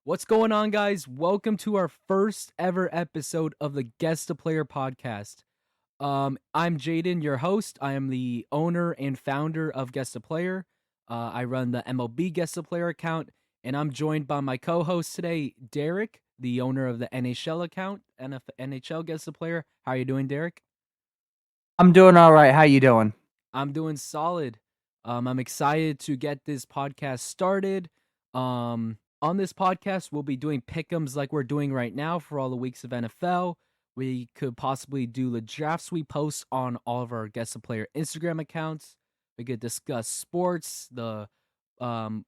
What's going on, guys? Welcome to our first ever episode of the Guest to Player podcast. I'm Jaden, your host. I am the owner and founder of Guest to Player. I run the MLB Guest to Player account, and I'm joined by my co-host today, Derek, the owner of the NHL account, NHL Guest to Player. How are you doing, Derek? I'm doing all right. How you doing? I'm doing solid. I'm excited to get this podcast started. On this podcast, we'll be doing pick'ems like we're doing right now for all the weeks of NFL. We could possibly do the drafts we post on all of our guest player Instagram accounts. We could discuss sports. The um,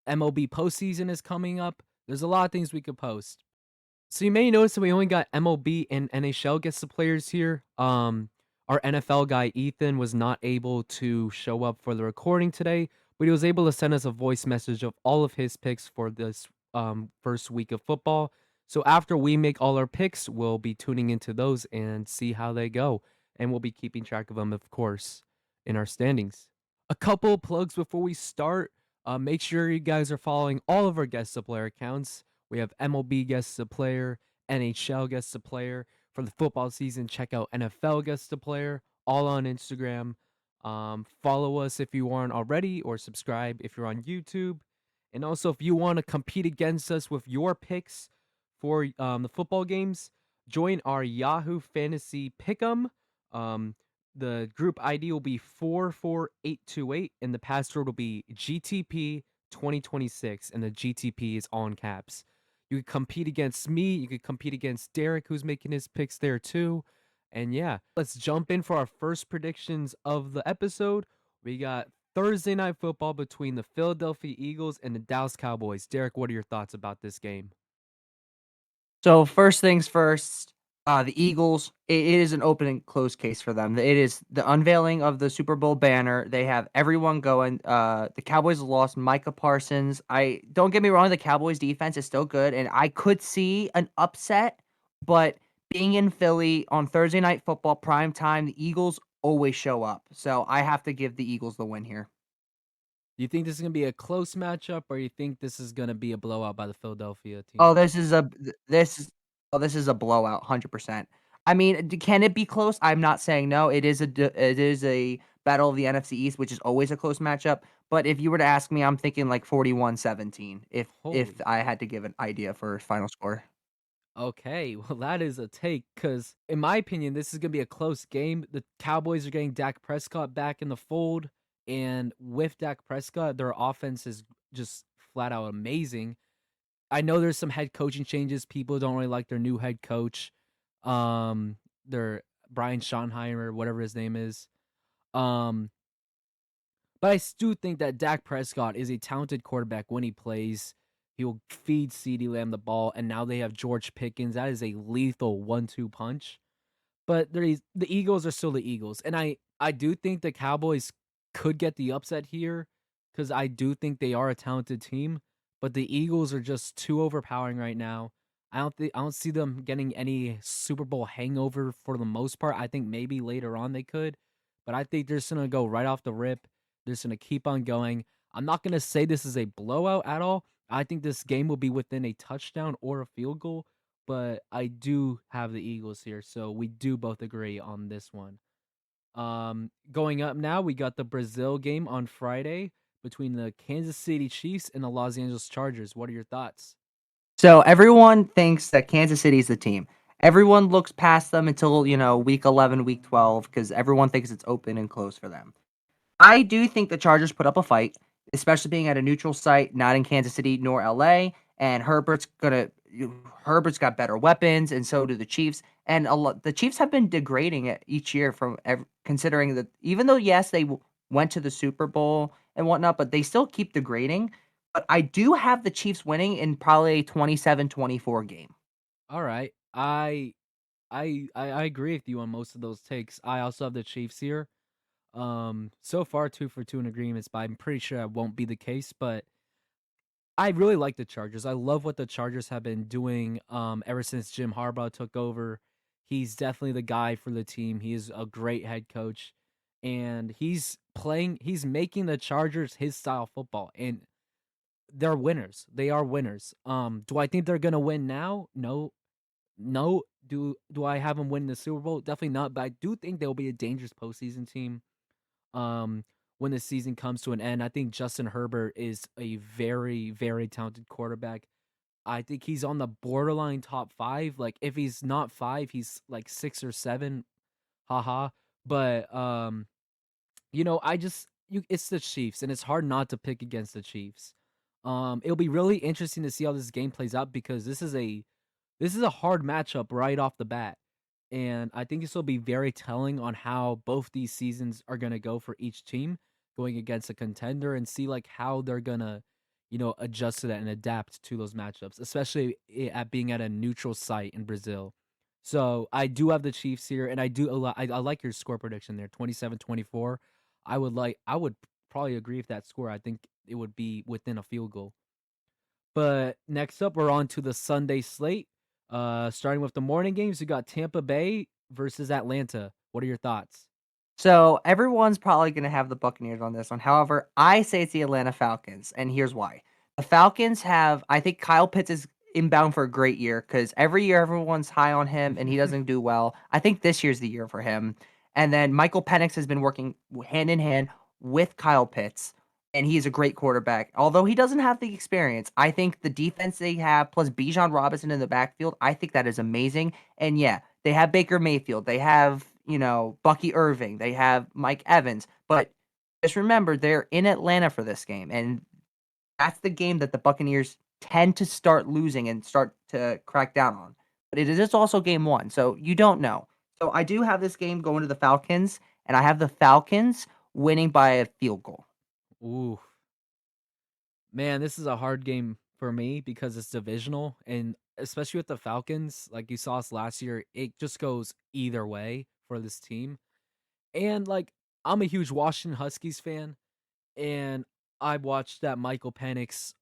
MLB postseason is coming up. There's a lot of things we could post. So you may notice that we only got MLB and NHL guest players here. Our NFL guy Ethan was not able to show up for the recording today, but he was able to send us a voice message of all of his picks for this first week of football. So after we make all our picks, we'll be tuning into those and see how they go, and we'll be keeping track of them, of course, in our standings. A couple of plugs before we start. Make sure you guys are following all of our guest player accounts. We have MLB guest player, NHL guest player. For the football season, check out NFL guest player, all on Instagram. Follow us if you aren't already, or subscribe if you're on YouTube. And also, if you want to compete against us with your picks for the football games, join our Yahoo Fantasy Pick'em. Um, the group ID will be 44828, and the password will be GTP 2026, and the GTP is all in caps. You could compete against me. You could compete against Derek, who's making his picks there too. And yeah, let's jump in for our first predictions of the episode. We got Thursday night football between the Philadelphia Eagles and the Dallas Cowboys. Derek, what are your thoughts about this game? So first things first, the Eagles. It is an open and closed case for them. It is the unveiling of the Super Bowl banner. They have everyone going. The Cowboys lost Micah Parsons. I don't get me wrong. The Cowboys defense is still good, and I could see an upset. But being in Philly on Thursday night football prime time, the Eagles always show up. So I have to give the Eagles the win here. Do you think this is going to be a close matchup, or you think this is going to be a blowout by the Philadelphia Oh, team? this is a blowout, 100%. I mean, can it be close? I'm not saying no. It is a battle of the NFC East, which is always a close matchup. But if you were to ask me, I'm thinking like 41-17. If Holy. I had to give an idea for final score. Okay, well, that is a take because, in my opinion, this is going to be a close game. The Cowboys are getting Dak Prescott back in the fold, and with Dak Prescott, their offense is just flat out amazing. I know there's some head coaching changes. People don't really like their new head coach. Their Brian Schottenheimer, whatever his name is. Um, but I do think that Dak Prescott is a talented quarterback when he plays. He will feed CeeDee Lamb the ball, and now they have George Pickens. That is a lethal 1-2 punch. But the Eagles are still the Eagles, and I do think the Cowboys could get the upset here because I do think they are a talented team. But the Eagles are just too overpowering right now. I don't see them getting any Super Bowl hangover for the most part. I think maybe later on they could, but I think they're just gonna go right off the rip. They're just gonna keep on going. I'm not gonna say this is a blowout at all. I think this game will be within a touchdown or a field goal, but I do have the Eagles here, so we do both agree on this one. Going up now, we got the Brazil game on Friday between the Kansas City Chiefs and the Los Angeles Chargers. What are your thoughts? So everyone thinks that Kansas City's the team. Everyone looks past them until, week 11, week 12, because everyone thinks it's open and closed for them. I do think the Chargers put up a fight, especially being at a neutral site, not in Kansas City nor LA. And Herbert's got better weapons, and so do the Chiefs. And the Chiefs have been degrading it each year considering that even though yes they went to the Super Bowl and whatnot, but they still keep degrading. But I do have the Chiefs winning in probably a 27-24 game. All right, I agree with you on most of those takes. I also have the Chiefs here. So far 2 for 2 in agreements, but I'm pretty sure that won't be the case. But I really like the Chargers. I love what the Chargers have been doing ever since Jim Harbaugh took over. He's definitely the guy for the team. He is a great head coach, and he's making the Chargers his style football. And they're winners. They are winners. Do I think they're gonna win now? No, no. Do I have them win the Super Bowl? Definitely not. But I do think they'll be a dangerous postseason team. Um, when the season comes to an end, I think Justin Herbert is a very, very talented quarterback. I think he's on the borderline top five. Like if he's not five, he's like six or seven. Haha. But I just it's the Chiefs, and it's hard not to pick against the Chiefs. It'll be really interesting to see how this game plays out because this is a hard matchup right off the bat. And I think this will be very telling on how both these seasons are gonna go for each team going against a contender and see like how they're gonna, adjust to that and adapt to those matchups, especially at being at a neutral site in Brazil. So I do have the Chiefs here, and I like your score prediction there, 27-24. I would probably agree with that score. I think it would be within a field goal. But next up, we're on to the Sunday slate. Starting with the morning games, we got Tampa Bay versus Atlanta. What are your thoughts? So everyone's probably going to have the Buccaneers on this one. However, I say it's the Atlanta Falcons, and here's why. The Falcons have, I think Kyle Pitts is inbound for a great year because every year everyone's high on him and he doesn't do well. I think this year's the year for him. And then Michael Penix has been working hand in hand with Kyle Pitts, and he's a great quarterback. Although he doesn't have the experience, I think the defense they have, plus Bijan Robinson in the backfield, I think that is amazing. And yeah, they have Baker Mayfield. They have, Bucky Irving. They have Mike Evans. But just remember, they're in Atlanta for this game. And that's the game that the Buccaneers tend to start losing and start to crack down on. But it is also game one. So you don't know. So I do have this game going to the Falcons, and I have the Falcons winning by a field goal. Ooh, man, this is a hard game for me because it's divisional, and especially with the Falcons, like you saw us last year, it just goes either way for this team. And like, I'm a huge Washington Huskies fan, and I watched that Michael Penix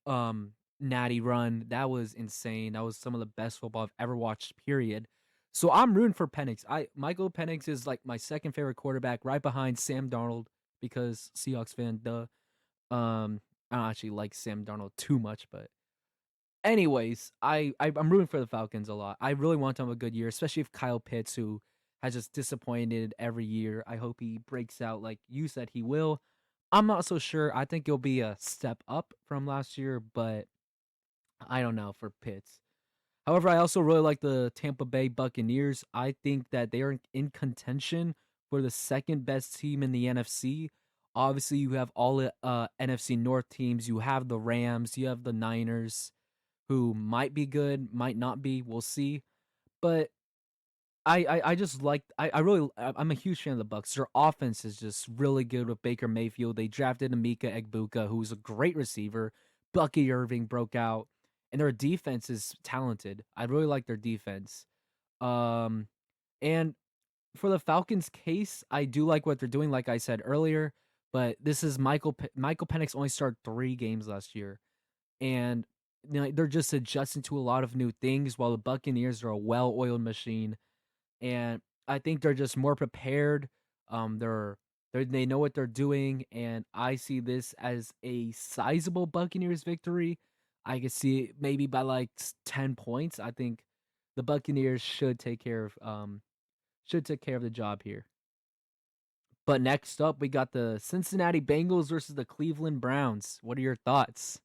natty run. That was insane. That was some of the best football I've ever watched, period. So I'm rooting for Penix. Michael Penix is like my second favorite quarterback, right behind Sam Darnold, because Seahawks fan, duh. I don't actually like Sam Darnold too much, but anyways, I'm rooting for the Falcons a lot. I really want them to have a good year, especially if Kyle Pitts, who has just disappointed every year. I hope he breaks out like you said he will. I'm not so sure. I think it'll be a step up from last year, but I don't know for Pitts. However, I also really like the Tampa Bay Buccaneers. I think that they are in contention for the second best team in the NFC. Obviously, you have all the NFC North teams. You have the Rams. You have the Niners, who might be good, might not be. We'll see. But I just like I'm a huge fan of the Bucks. Their offense is just really good with Baker Mayfield. They drafted Emeka Egbuka, who's a great receiver. Bucky Irving broke out, and their defense is talented. I really like their defense. Um, and for the Falcons' case, I do like what they're doing, like I said earlier. But this is Michael Penix only started 3 games last year, and they're just adjusting to a lot of new things. While the Buccaneers are a well-oiled machine, and I think they're just more prepared. They know what they're doing, and I see this as a sizable Buccaneers victory. I could see it maybe by like 10 points. I think the Buccaneers should take care of the job here. But next up, we got the Cincinnati Bengals versus the Cleveland Browns. What are your thoughts?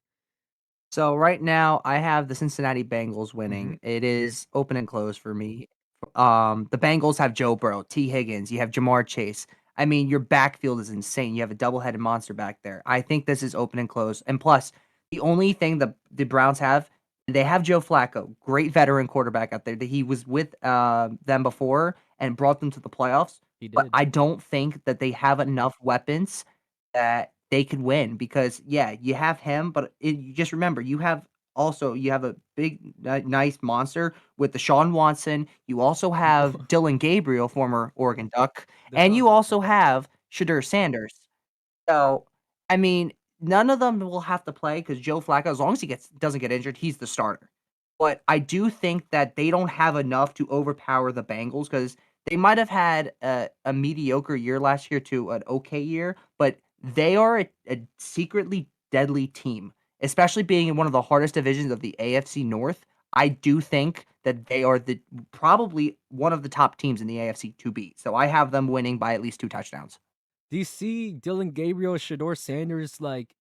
So right now, I have the Cincinnati Bengals Mm-hmm. winning. It is open and close for me. The Bengals have Joe Burrow, T. Higgins, you have Jamar Chase. I mean, your backfield is insane. You have a double-headed monster back there. I think this is open and close. And plus, the only thing the Browns have, they have Joe Flacco, great veteran quarterback out there. That he was with them before and brought them to the playoffs. He But did. I don't think that they have enough weapons that they could win because yeah, you have him, but you just remember you have a big nice monster with the Deshaun Watson. You also have Dylan Gabriel, former Oregon Duck, and Deshaun's you awesome. also have Shadur Sanders. So I mean, none of them will have to play because Joe Flacco, as long as he doesn't get injured, he's the starter. But I do think that they don't have enough to overpower the Bengals because they might have had a mediocre year last year to an okay year, but they are a secretly deadly team. especially being in one of the hardest divisions of the AFC North. I do think that they are the probably one of the top teams in the AFC to beat. So I have them winning by at least 2 touchdowns. Do you see Dylan Gabriel, Shador Sanders like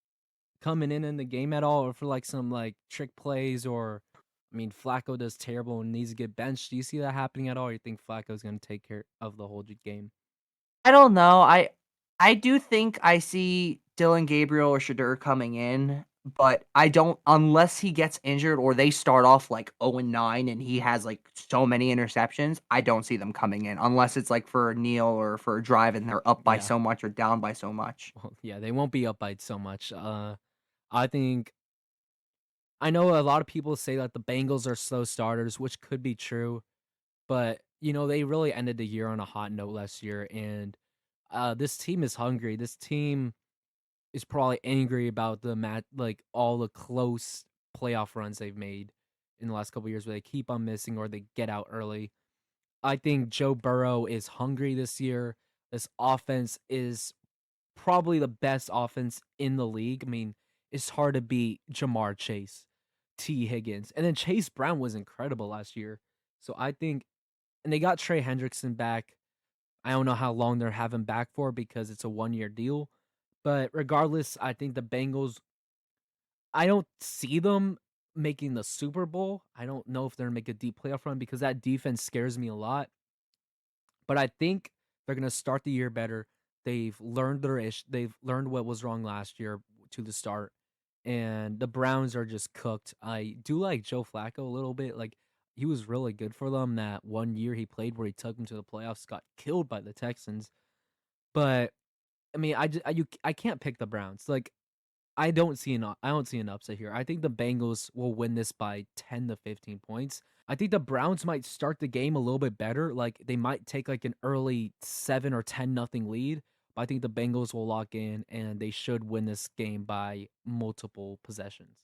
coming in the game at all, or for like some like trick plays, or I mean Flacco does terrible and needs to get benched? Do you see that happening at all, or you think Flacco's going to take care of the whole game? I don't know. I do think I see Dylan Gabriel or Shadur coming in, but I don't unless he gets injured or they start off like 0-9 and he has like so many interceptions. I don't see them coming in unless it's like for a kneel or for a drive and they're up by Yeah, so much or down by so much. well, yeah, they won't be up by so much. I think I know a lot of people say that the Bengals are slow starters, which could be true, but they really ended the year on a hot note last year, and this team is hungry. This team is probably angry about the like all the close playoff runs they've made in the last couple of years, where they keep on missing or they get out early. I think Joe Burrow is hungry this year. This offense is probably the best offense in the league. I mean, it's hard to beat Jamar Chase, T. Higgins, and then Chase Brown was incredible last year. So I think, and they got Trey Hendrickson back. I don't know how long they're having back for because it's a 1 year deal. But regardless, I think the Bengals, I don't see them making the Super Bowl. I don't know if they're gonna make a deep playoff run because that defense scares me a lot. But I think they're gonna start the year better. They've learned their ish. They've learned what was wrong last year to the start, and the Browns are just cooked. I do like Joe Flacco a little bit. Like he was really good for them that 1 year he played where he took them to the playoffs. Got killed by the Texans, but I mean, I can't pick the Browns. Like I don't see an upset here. I think the Bengals will win this by 10 to 15 points. I think the Browns might start the game a little bit better. Like they might take like an early 7 or 10 nothing lead. But I think the Bengals will lock in and they should win this game by multiple possessions.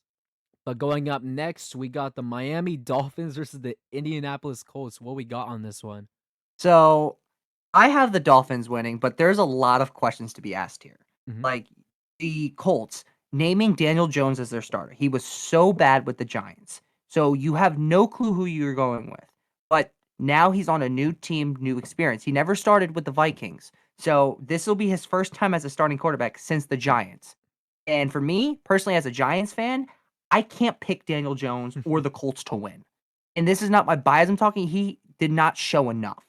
But going up next, we got the Miami Dolphins versus the Indianapolis Colts. What we got on this one? So I have the Dolphins winning, but there's a lot of questions to be asked here. Hmm. Like the Colts naming Daniel Jones as their starter. He was so bad with the Giants. So you have no clue who you're going with. But now he's on a new team, new experience. He never started with the Vikings. So this will be his first time as a starting quarterback since the Giants. And for me, personally, as a Giants fan, I can't pick Daniel Jones or the Colts to win. And this is not my bias I'm talking. He did not show enough.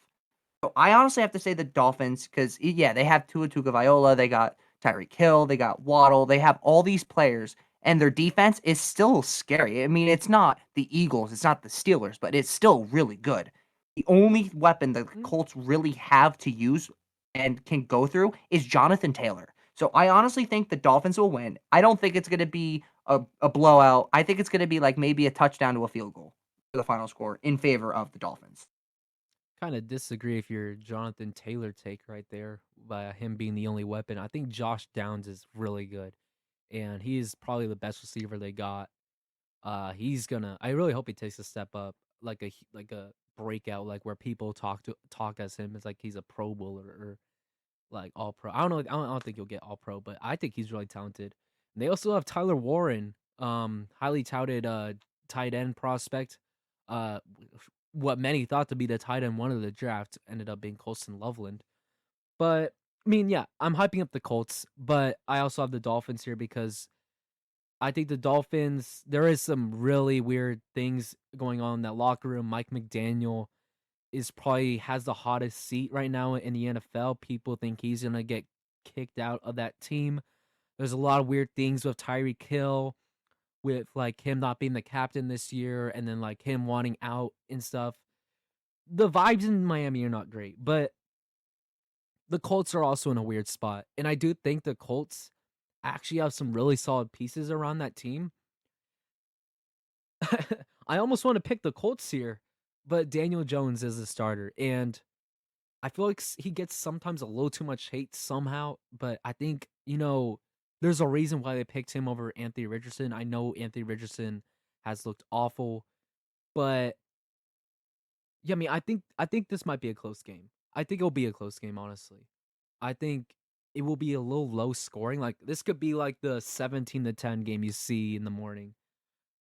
So I honestly have to say the Dolphins because yeah, they have Tua Tagovailoa, they got Tyreek Hill, they got Waddle, they have all these players, and their defense is still scary. I mean, it's not the Eagles, it's not the Steelers, but it's still really good. The only weapon the Colts really have to use and can go through is Jonathan Taylor. So I honestly think the Dolphins will win. I don't think it's going to be a blowout. I think it's going to be like maybe a touchdown to a field goal for the final score in favor of the Dolphins. Kind of disagree if you're Jonathan Taylor take right there by him being the only weapon. I think Josh Downs is really good, and he's probably the best receiver they got. He's gonna. I really hope he takes a step up, like a breakout, like where people talk as him as like he's a Pro Bowler or like All Pro. I don't know. I don't think he'll get All Pro, but I think he's really talented. And they also have Tyler Warren, highly touted tight end prospect. Uh, what many thought to be the tight end one of the draft ended up being Colston Loveland. But I mean, yeah, I'm hyping up the Colts, but I also have the Dolphins here because I think the Dolphins, there is some really weird things going on in that locker room. Mike McDaniel is probably has the hottest seat right now in the NFL. People think he's gonna get kicked out of that team. There's a lot of weird things with Tyreek Hill, with like him not being the captain this year, and then like him wanting out and stuff. The vibes in Miami are not great, but the Colts are also in a weird spot. And I do think the Colts actually have some really solid pieces around that team. I almost want to pick the Colts here, but Daniel Jones is the starter. And I feel like he gets sometimes a little too much hate somehow, but I think, there's a reason why they picked him over Anthony Richardson. I know Anthony Richardson has looked awful, but yeah, I mean, I think this might be a close game. I think it'll be a close game, honestly. I think it will be a little low scoring. Like this could be like the 17-10 game you see in the morning.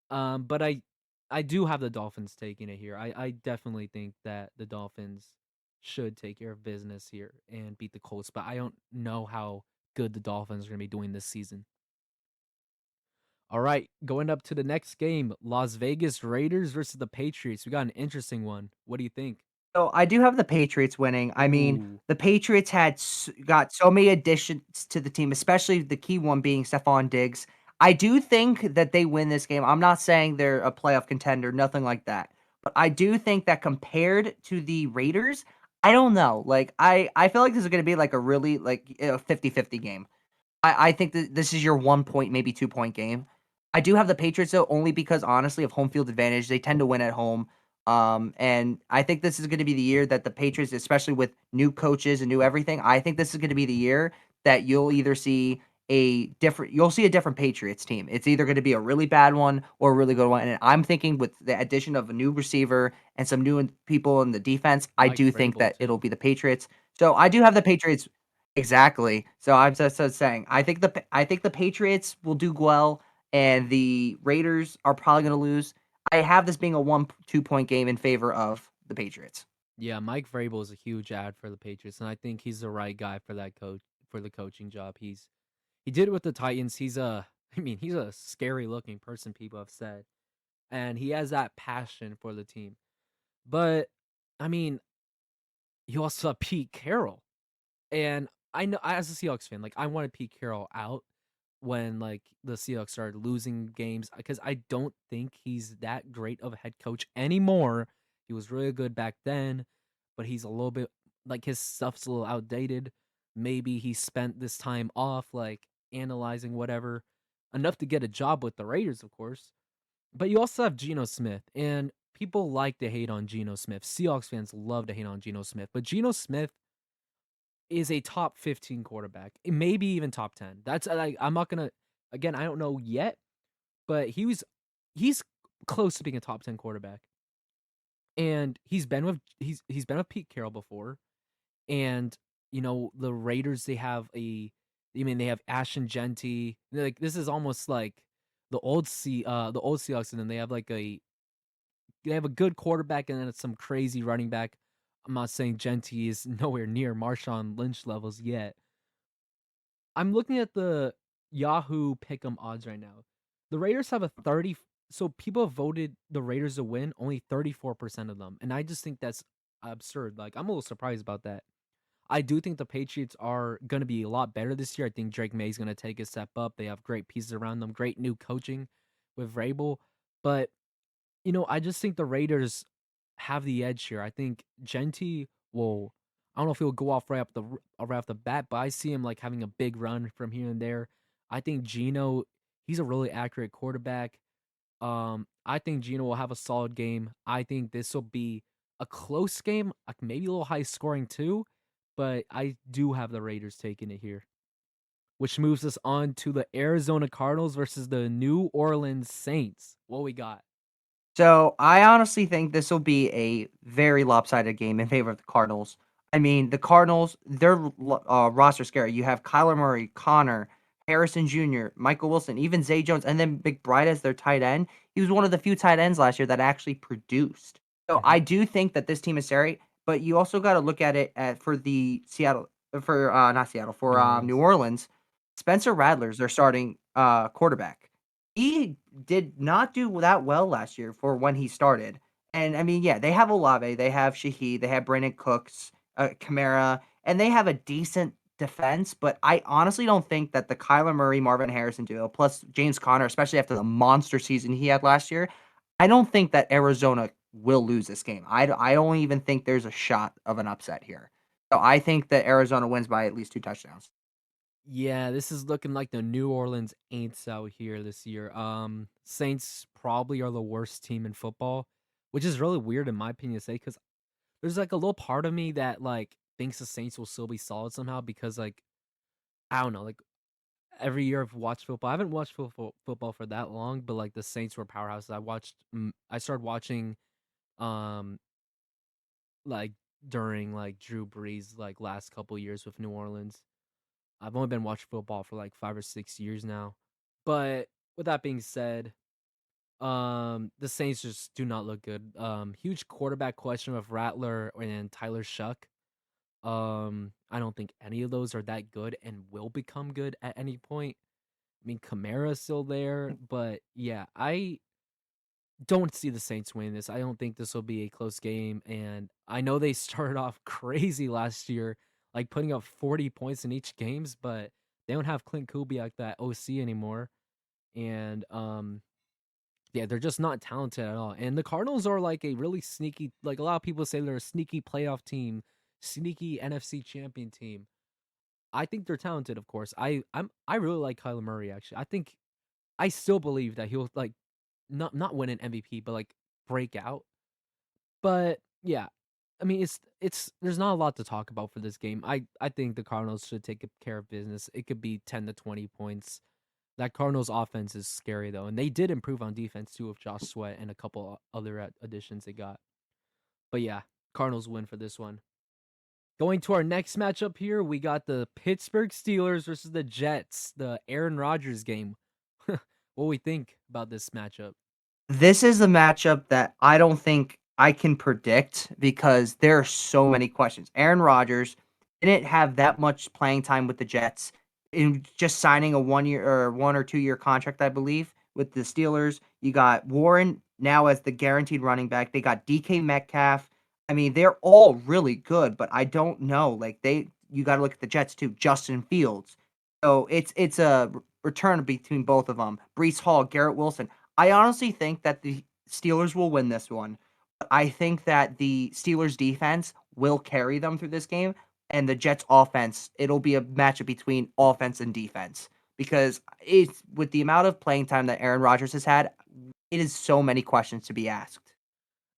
But I do have the Dolphins taking it here. I definitely think that the Dolphins should take care of business here and beat the Colts, but I don't know how good the Dolphins are going to be doing this season. All right, going up to the next game, Las Vegas Raiders versus the Patriots. We got an interesting one. What do you think? So I do have the Patriots winning. I mean, Ooh, the Patriots got so many additions to the team, especially the key one being Stephon Diggs. I do think that they win this game. I'm not saying they're a playoff contender, nothing like that. But I do think that compared to the Raiders, I don't know. Like I feel like this is going to be like a really like a 50-50 game. I think that this is your 1 point, maybe 2 point game. I do have the Patriots though, only because honestly of home field advantage. They tend to win at home. And I think this is going to be the year that the Patriots, especially with new coaches and new everything, I think this is going to be the year that you'll see a different Patriots team. It's either going to be a really bad one or a really good one. And I'm thinking with the addition of a new receiver and some new people in the defense, I Mike do think Vrabel that it'll too. be the Patriots. So I do have the Patriots. Exactly. So I'm just saying, I think the Patriots will do well, and the Raiders are probably going to lose. I have this being a 1 2 point game in favor of the Patriots. Yeah, Mike Vrabel is a huge ad for the Patriots, and I think he's the right guy for that coach for the coaching job. He did it with the Titans. He's a I mean, he's a scary looking person, people have said. And he has that passion for the team. But I mean, you also have Pete Carroll. And I know as a Seahawks fan, like I wanted Pete Carroll out when like the Seahawks started losing games because I don't think he's that great of a head coach anymore. He was really good back then, but he's a little bit like his stuff's a little outdated. Maybe he spent this time off like analyzing whatever enough to get a job with the Raiders, of course. But you also have Geno Smith, and people like to hate on Geno Smith. Seahawks fans love to hate on Geno Smith, but Geno Smith is a top 15 quarterback, maybe even top 10. That's like I'm not gonna again. I don't know yet, but he's close to being a top 10 quarterback, and he's been with Pete Carroll before, and the Raiders I mean they have Ashton Genty. Like this is almost like the old Seahawks, and then they have a good quarterback and then some crazy running back. I'm not saying Genty is nowhere near Marshawn Lynch levels yet. I'm looking at the Yahoo Pick'em odds right now. The Raiders have a 30. So people have voted the Raiders to win, only 34% of them. And I just think that's absurd. Like, I'm a little surprised about that. I do think the Patriots are going to be a lot better this year. I think Drake May's going to take a step up. They have great pieces around them, great new coaching with Vrabel. But I just think the Raiders have the edge here. I think Genty will. I don't know if he'll go off right off the bat, but I see him like having a big run from here and there. I think Geno, he's a really accurate quarterback. I think Geno will have a solid game. I think this will be a close game, like maybe a little high scoring too, but I do have the Raiders taking it here. Which moves us on to the Arizona Cardinals versus the New Orleans Saints. What we got? So I honestly think this will be a very lopsided game in favor of the Cardinals. I mean, the Cardinals, their roster scary. You have Kyler Murray, Connor, Harrison Jr., Michael Wilson, even Zay Jones, and then McBride as their tight end. He was one of the few tight ends last year that actually produced. So Hmm. I do think that this team is scary, but you also got to look at it for the Seattle, for not Seattle, New for New Orleans. Orleans. Spencer Rattler's their starting quarterback. He did not do that well last year for when he started. And I mean, yeah, they have Olave, they have Shaheed, they have Brandon Cooks, Kamara, and they have a decent defense. But I honestly don't think that the Kyler Murray, Marvin Harrison duo, plus James Conner, especially after the monster season he had last year, I don't think that Arizona will lose this game. I don't even think there's a shot of an upset here. So I think that Arizona wins by at least 2 touchdowns. Yeah, this is looking like the New Orleans Aints out here this year. Saints probably are the worst team in football, which is really weird in my opinion to say because there's like a little part of me that like thinks the Saints will still be solid somehow because like I don't know, like every year I've watched football. I haven't watched football for that long, but like the Saints were powerhouses. I started watching um like during like Drew Brees like last couple years with New Orleans. I've only been watching football for like 5 or 6 years now. But with that being said, the Saints just do not look good. Huge quarterback question with Rattler and Tyler Shuck. I don't think any of those are that good and will become good at any point. I mean, Kamara's still there, but yeah, I don't see the Saints winning this. I don't think this will be a close game, and I know they started off crazy last year, like putting up 40 points in each games, but they don't have Clint Kubiak, that OC anymore, and yeah, they're just not talented at all. And the Cardinals are like a really sneaky, like a lot of people say they're a sneaky playoff team, sneaky NFC champion team. I think they're talented, of course. I really like Kyler Murray actually. I still believe that he'll like not win an MVP, but like break out. But yeah, I mean it's there's not a lot to talk about for this game. I think the Cardinals should take care of business. It could be 10 to 20 points. That Cardinals offense is scary though, and they did improve on defense too with Josh Sweat and a couple other additions they got. But yeah, Cardinals win for this one. Going to our next matchup here, we got the Pittsburgh Steelers versus the Jets, the Aaron Rodgers game. What we think about this matchup? This is a matchup that I don't think I can predict because there are so many questions. Aaron Rodgers didn't have that much playing time with the Jets in just signing a 1 year or 1 or 2 year contract, I believe, with the Steelers. You got Warren now as the guaranteed running back. They got DK Metcalf. I mean, they're all really good, but I don't know. Like you got to look at the Jets too. Justin Fields. So it's a return between both of them. Brees Hall, Garrett Wilson. I honestly think that the Steelers will win this one. I think that the Steelers defense will carry them through this game, and the Jets offense, it'll be a matchup between offense and defense because it's with the amount of playing time that Aaron Rodgers has had, it is so many questions to be asked.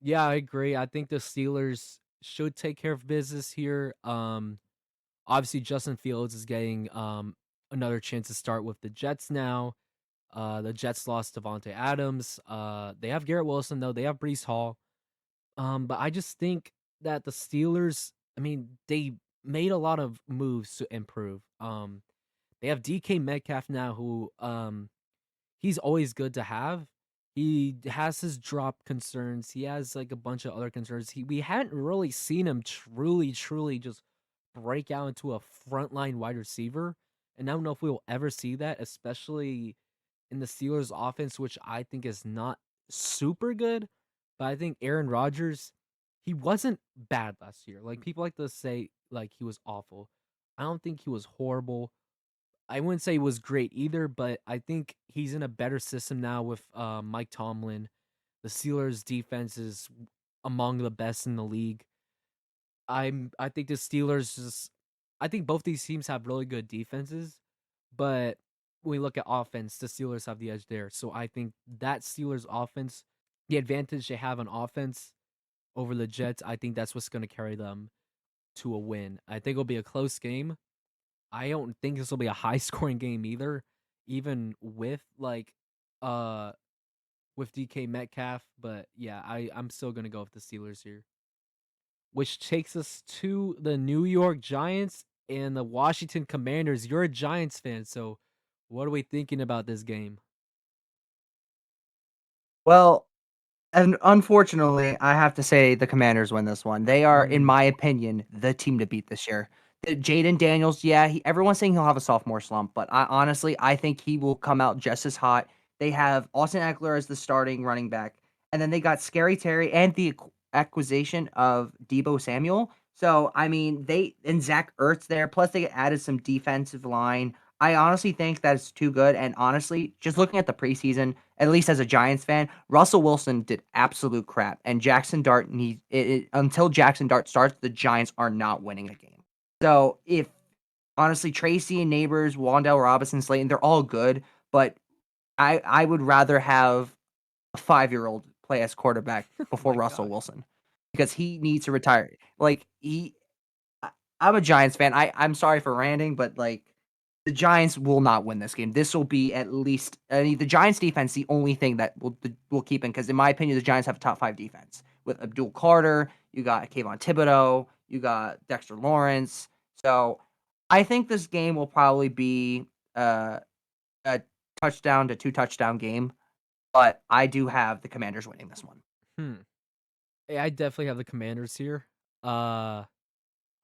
Yeah, I agree. I think the Steelers should take care of business here. Obviously Justin Fields is getting another chance to start with the Jets now. The Jets lost Devontae Adams. They have Garrett Wilson though. They have Brees Hall. But I just think that the Steelers, I mean, they made a lot of moves to improve. They have DK Metcalf now, who he's always good to have. He has his drop concerns. He has like a bunch of other concerns. We hadn't really seen him truly just break out into a frontline wide receiver. And I don't know if we will ever see that, especially in the Steelers offense, which I think is not super good. But I think Aaron Rodgers, he wasn't bad last year. Like people like to say like he was awful. I don't think he was horrible. I wouldn't say he was great either, but I think he's in a better system now with Mike Tomlin. The Steelers defense is among the best in the league. I think the Steelers just I think both these teams have really good defenses, but when we look at offense, the Steelers have the edge there. So I think that Steelers offense, the advantage they have on offense over the Jets, I think that's what's going to carry them to a win. I think it'll be a close game. I don't think this will be a high scoring game either, even uh with DK Metcalf. But yeah, I'm still gonna go with the Steelers here. Which takes us to the New York Giants and the Washington Commanders. You're a Giants fan, so what are we thinking about this game? Well, and unfortunately, I have to say the Commanders win this one. They are, in Mm, my opinion, the team to beat this year. Jaden Daniels, yeah, everyone's saying he'll have a sophomore slump, but I think he will come out just as hot. They have Austin Eckler as the starting running back, and then they got Scary Terry and the acquisition of Debo Samuel. So I mean, they and Zach Ertz there. Plus, they added some defensive line. I honestly think that it's too good. And honestly, just looking at the preseason, at least as a Giants fan, Russell Wilson did absolute crap, and Jackson Dart until Jackson Dart starts, the Giants are not winning a game. So if honestly Tracy and Neighbors, Wandell Robinson, Slayton, they're all good, but I would rather have a 5-year-old play as quarterback oh before my Russell gosh. Wilson because he needs to retire. Like I'm a Giants fan. I'm sorry for ranting, but like the Giants will not win this game. This will be at least the Giants defense the only thing that will keep in because in my opinion the Giants have a top 5 defense with Abdul Carter, you got Kayvon Thibodeau, you got Dexter Lawrence. So I think this game will probably be uh, a touchdown to 2 touchdown game, but I do have the Commanders winning this one. Hmm. I definitely have the Commanders here. Uh,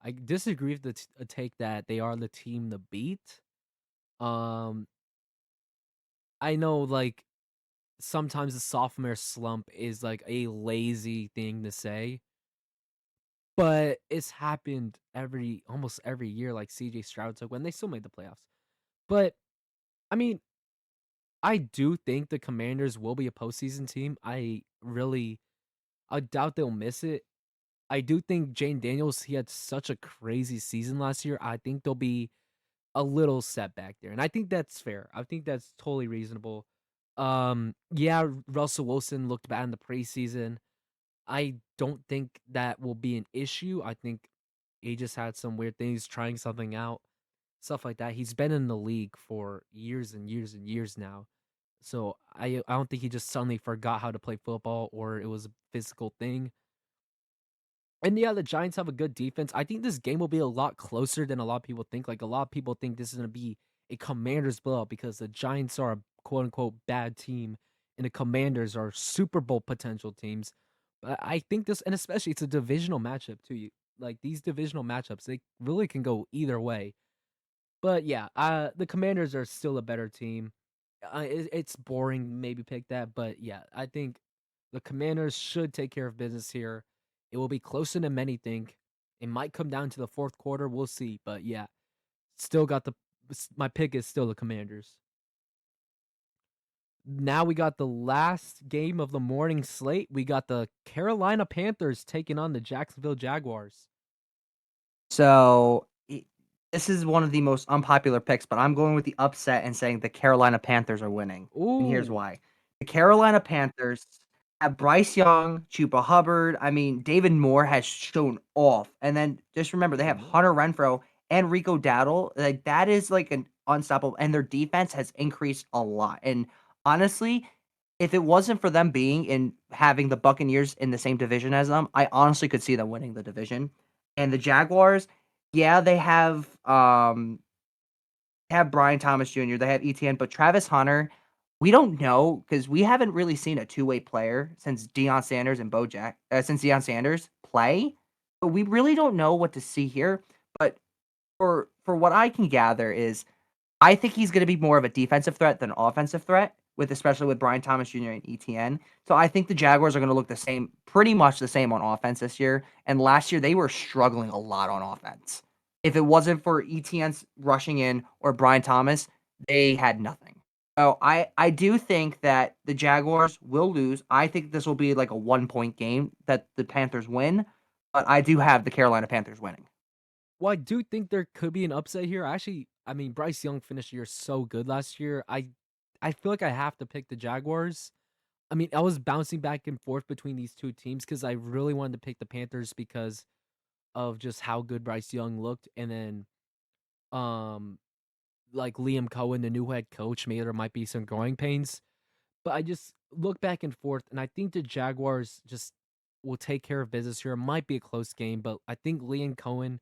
I disagree with the take that they are the team to beat. Um, I know like sometimes the sophomore slump is like a lazy thing to say, but it's happened almost every year. Like CJ Stroud took when they still made the playoffs. But I mean, I do think the Commanders will be a postseason team. I doubt they'll miss it. I do think Jane Daniels, he had such a crazy season last year. I think there'll be a little setback there. And I think that's fair. I think that's totally reasonable. Yeah, Russell Wilson looked bad in the preseason. I don't think that will be an issue. I think he just had some weird things, trying something out, stuff like that. He's been in the league for years and years and years now. So I don't think he just suddenly forgot how to play football or it was a physical thing. And yeah, the Giants have a good defense. I think this game will be a lot closer than a lot of people think. Like a lot of people think this is going to be a Commanders blowout because the Giants are a quote unquote bad team and the Commanders are Super Bowl potential teams. But I think this, and especially it's a divisional matchup too. Like these divisional matchups, they really can go either way. But yeah, the Commanders are still a better team. It's boring, to maybe pick that, but yeah, I think the Commanders should take care of business here. It will be closer than many think. It might come down to the fourth quarter. We'll see, but yeah, still got the my pick is still the Commanders. Now we got the last game of the morning slate. We got the Carolina Panthers taking on the Jacksonville Jaguars. So this is one of the most unpopular picks, but I'm going with the upset and saying the Carolina Panthers are winning. And here's Ooh, why. The Carolina Panthers have Bryce Young, Chuba Hubbard. I mean, David Moore has shown off. And then just remember, they David have Moore. Hunter Renfro and Rico Dowdle. Like that is like an unstoppable. And their defense has increased a lot. And honestly, if it wasn't for them being in having the Buccaneers in the same division as them, I honestly could see them winning the division. And the Jaguars, yeah, they have Brian Thomas Jr., they have ETN, but Travis Hunter, we don't know because we haven't really seen a two-way player since Deion Sanders and since Deion Sanders play. But we really don't know what to see here. But for what I can gather is I think he's going to be more of a defensive threat than an offensive threat, with especially with Brian Thomas Jr. and ETN. So I think the Jaguars are going to look the same, pretty much the same on offense this year. And last year they were struggling a lot on offense. If it wasn't for ETN's rushing in or Brian Thomas, they had nothing. So I do think that the Jaguars will lose. I think this will be like a 1 point game that the Panthers win, but I do have the Carolina Panthers winning. Well, I do think there could be an upset here. Actually, I mean, Bryce Young finished the year so good last year. I feel like I have to pick the Jaguars. I mean, I was bouncing back and forth between these two teams because I really wanted to pick the Panthers because of just how good Bryce Young looked, and then um, like Liam Cohen, the new head coach, maybe there might be some growing pains. But I just look back and forth, and I think the Jaguars just will take care of business here. It might be a close game, but I think Liam Cohen,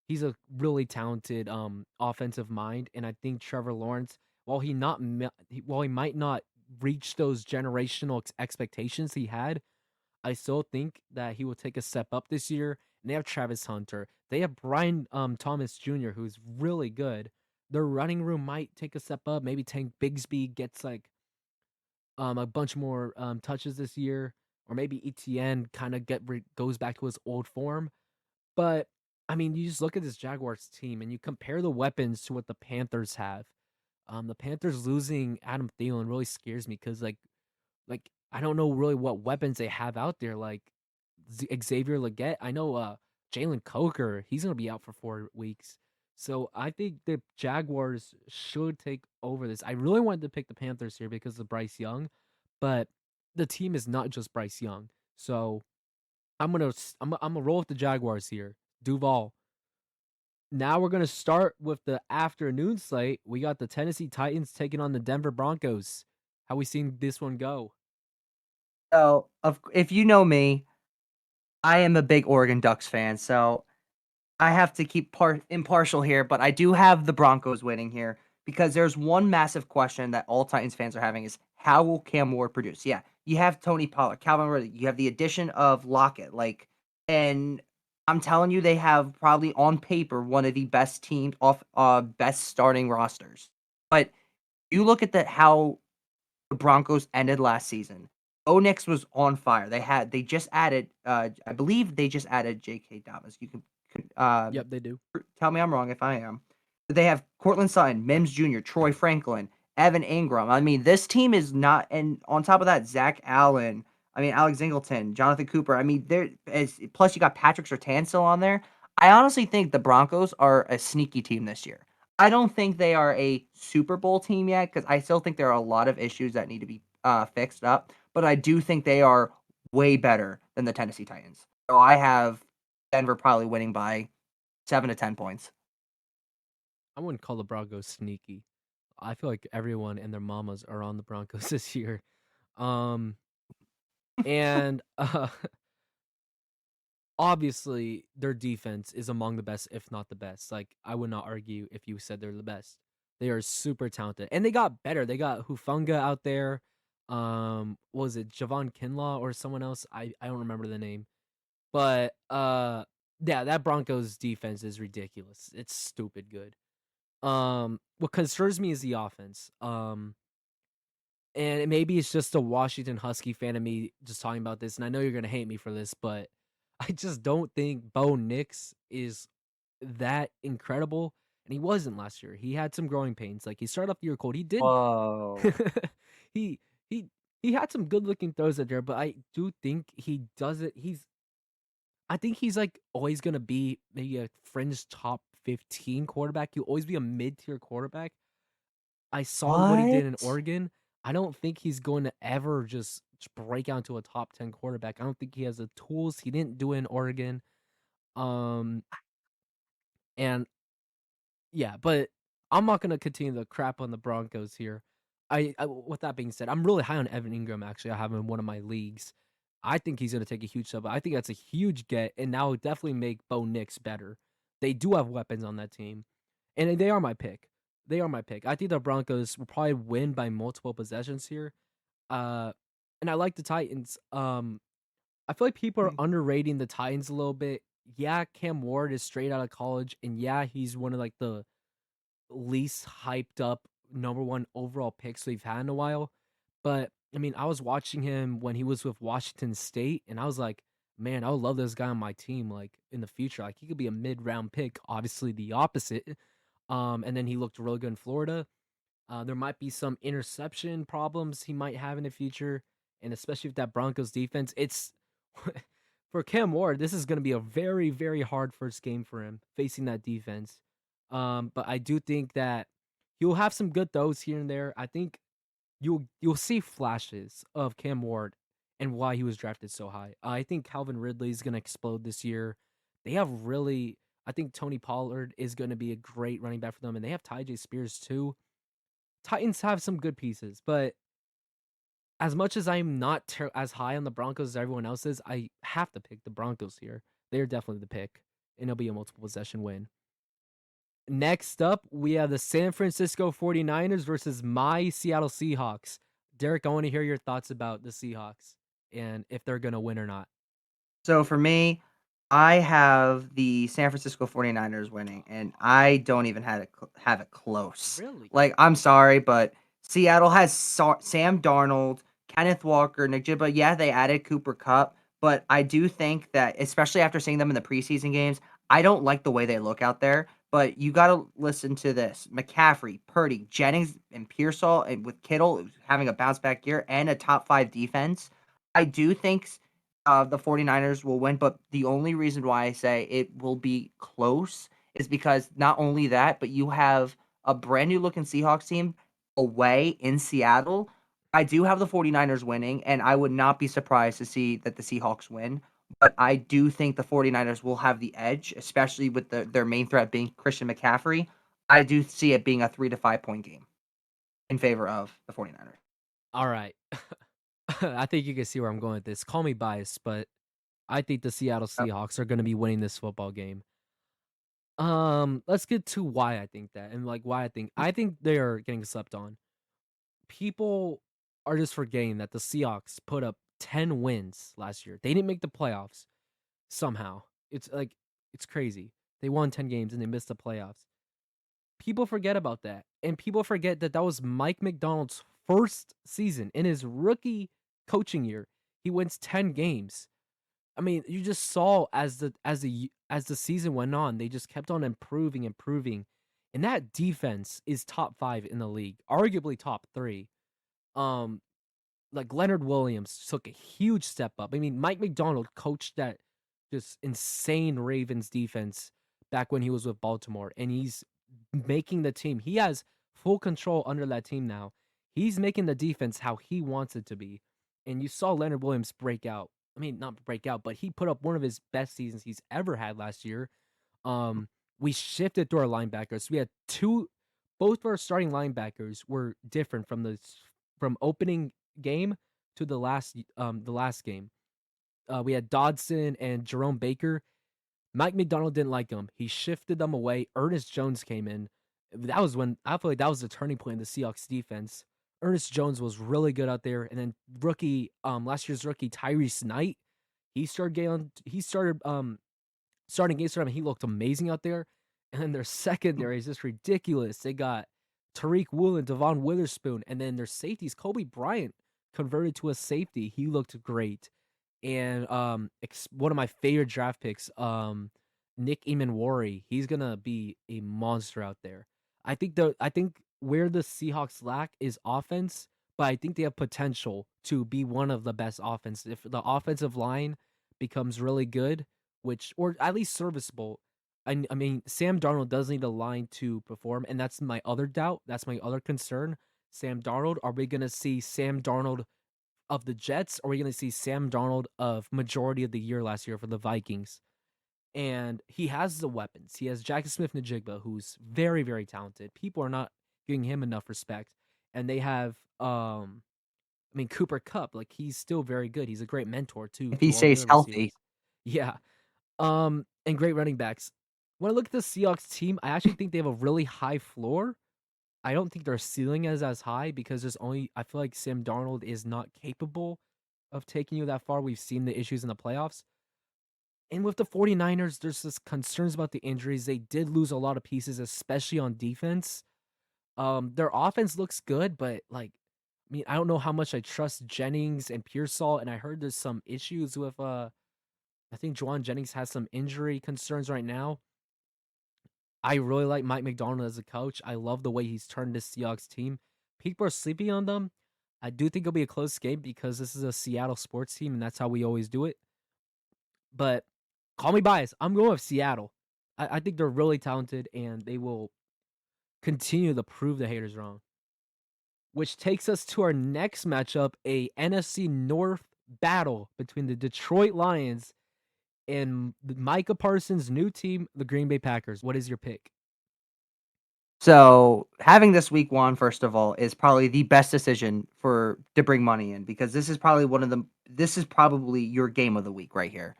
he's a really talented offensive mind, and I think Trevor Lawrence, while he might not reach those generational expectations he had, I still think that he will take a step up this year. And they have Travis Hunter. They have Brian Thomas Jr., who's really good. Their running room might take a step up. Maybe Tank Bigsby gets like a bunch more touches this year, or maybe ETN kind of goes back to his old form. But I mean, you just look at this Jaguars team and you compare the weapons to what the Panthers have. The Panthers losing Adam Thielen really scares me because like I don't know really what weapons they have out there. Like Xavier Leggett, I know Jalen Coker, he's gonna be out for 4 weeks. So I think the Jaguars should take over this. I really wanted to pick the Panthers here because of Bryce Young, but the team is not just Bryce Young. So I'm gonna roll with the Jaguars here. Duval. Now we're gonna start with the afternoon slate. We got the Tennessee Titans taking on the Denver Broncos. How we seen this one go? So if you know me, I am a big Oregon Ducks fan. So I have to keep impartial here, but I do have the Broncos winning here because there's one massive question that all Titans fans are having is how will Cam Ward produce? Yeah, you have Tony Pollard, Calvin Ridley, you have the addition of Lockett, and I'm telling you, they have probably on paper one of the best teams off best starting rosters. But you look at how the Broncos ended last season. Bo Nix was on fire. They just added I believe they just added J.K. Dobbins. You can Yep, they do. tell me I'm wrong if I am. They have Cortland Sutton, Mims Jr., Troy Franklin, Evan Ingram. I mean, this team is not, and on top of that, Zach Allen. I mean, Alex Singleton, Jonathan Cooper. I mean, there is plus you got Patrick Surtain still on there. I honestly think the Broncos are a sneaky team this year. I don't think they are a Super Bowl team yet because I still think there are a lot of issues that need to be fixed up. But I do think they are way better than the Tennessee Titans. So I have Denver probably winning by 7 to 10 points. I wouldn't call the Broncos sneaky. I feel like everyone and their mamas are on the Broncos this year. Um, and obviously their defense is among the best, if not the best. Like I would not argue if you said they're the best. They are super talented, and they got better. They got Hufunga out there. What was it Javon Kinlaw or someone else? I don't remember the name, but yeah, that Broncos defense is ridiculous. It's stupid good. What concerns me is the offense. And maybe it's just a Washington Husky fan of me just talking about this, and I know you're gonna hate me for this, but I just don't think Bo Nix is that incredible, and he wasn't last year. He had some growing pains. Like he started off the year cold. He did. Whoa. he he he had some good looking throws out there, but I do think he does it. I think he's like always gonna be maybe a fringe top 15 quarterback. He'll always be a mid tier quarterback. I saw what he did in What? Oregon. I don't think he's going to ever just break out into a top 10 quarterback. I don't think he has the tools. He didn't do it in Oregon. Um and yeah, but I'm not going to continue the crap on the Broncos here. With that being said, I'm really high on Evan Ingram actually. I have him in one of my leagues. I think he's going to take a huge step. I think that's a huge get and now definitely make Bo Nix better. They do have weapons on that team. And they are my pick. They are my pick. I think the Broncos will probably win by multiple possessions here. Uh, and I like the Titans. I feel like people are underrating the Titans a little bit. Yeah, Cam Ward is straight out of college, and yeah, he's one of like the least hyped up number one overall picks we've had in a while. But I mean, I was watching him when he was with Washington State, and I was like, man, I would love this guy on my team, like in the future. Like he could be a mid round pick, obviously the opposite. And then he looked really good in Florida. There might be some interception problems he might have in the future, and especially with that Broncos defense, it's for Cam Ward. This is going to be a very, very hard first game for him facing that defense. But I do think that he'll have some good throws here and there. I think you'll see flashes of Cam Ward and why he was drafted so high. I think Calvin Ridley is going to explode this year. They have really, I think Tony Pollard is going to be a great running back for them, and they have Tyjae Spears too. Titans have some good pieces, but as much as I'm not as high on the Broncos as everyone else is, I have to pick the Broncos here. They're definitely the pick, and it'll be a multiple possession win. Next up, we have the San Francisco 49ers versus my Seattle Seahawks. Derek, I want to hear your thoughts about the Seahawks and if they're going to win or not. So for me, I have the San Francisco 49ers winning, and I don't even have it close. Really? Like, I'm sorry, but Seattle has Sam Darnold, Kenneth Walker, Nick Jibba. Yeah, they added Cooper Cup, but I do think that, especially after seeing them in the preseason games, I don't like the way they look out there. But you got to listen to this: McCaffrey, Purdy, Jennings, and Pearsall, and with Kittle having a bounce back year and a top five defense. I do think the 49ers will win, but the only reason why I say it will be close is because not only that, but you have a brand new looking Seahawks team away in Seattle. I do have the 49ers winning, and I would not be surprised to see that the Seahawks win. But I do think the 49ers will have the edge, especially with their main threat being Christian McCaffrey. I do see it being a 3 to 5 point game in favor of the 49ers. All right. I think you can see where I'm going with this. Call me biased, but I think the Seattle Oh, Seahawks are going to be winning this football game. Let's get to why I think that, and like why I think they are getting slept on. People are just forgetting that the Seahawks put up 10 wins last year. They didn't make the playoffs somehow. It's like it's crazy. They won 10 games and they missed the playoffs. People forget about that. And people forget that that was Mike McDonald's first season in his rookie coaching year. He wins 10 games. I mean, you just saw as the season went on, they just kept on improving. And that defense is top 5 in the league, arguably top 3. Um like Leonard Williams took a huge step up. I mean, Mike McDonald coached that just insane Ravens defense back when he was with Baltimore, and he's making the team. He has full control under that team now. He's making the defense how he wants it to be. And you saw Leonard Williams break out. I mean, not break out, but he put up one of his best seasons he's ever had last year. Um, we shifted to our linebackers. We had two, both of our starting linebackers were different from opening game to the last game. We had Dodson and Jerome Baker. Mike McDonald didn't like them. He shifted them away. Ernest Jones came in. That was when I feel like that was the turning point in the Seahawks defense. Ernest Jones was really good out there, and then last year's rookie Tyrese Knight, he started games for him, and he looked amazing out there. And then their secondary is just ridiculous. They got Tariq Woolen, Devon Witherspoon, and then their safeties, Kobe Bryant converted to a safety. He looked great. And one of my favorite draft picks, Nick Emanwari, he's gonna be a monster out there. I think where the Seahawks lack is offense, but I think they have potential to be one of the best offense. If the offensive line becomes really good, which or at least serviceable. I mean, Sam Darnold does need a line to perform, and that's my other doubt. That's my other concern. Sam Darnold, are we gonna see Sam Darnold of the Jets, or are we gonna see Sam Darnold of majority of the year last year for the Vikings? And he has the weapons. He has Jackson Smith-Njigba, who's very, very talented. People are not giving him enough respect. And they have I mean Cooper Cup, like he's still very good. He's a great mentor too If he to all the stays other healthy. receivers. Yeah. And great running backs. When I look at the Seahawks team, I actually think they have a really high floor. I don't think their ceiling is as high because I feel like Sam Darnold is not capable of taking you that far. We've seen the issues in the playoffs. And with the 49ers, there's just concerns about the injuries. They did lose a lot of pieces, especially on defense. Their offense looks good, but I mean, I don't know how much I trust Jennings and Pearsall, and I heard there's some issues with I think Juwan Jennings has some injury concerns right now. I really like Mike McDonald as a coach. I love the way he's turned this Seahawks team. People are sleeping on them. I do think it'll be a close game because this is a Seattle sports team, and that's how we always do it. But call me biased. I'm going with Seattle. I think they're really talented, and they will continue to prove the haters wrong. Which takes us to our next matchup, a NFC North battle between the Detroit Lions and Micah Parsons' new team, the Green Bay Packers. What is your pick? So having this week one, first of all, is probably the best decision for to bring money in because this is probably your game of the week right here.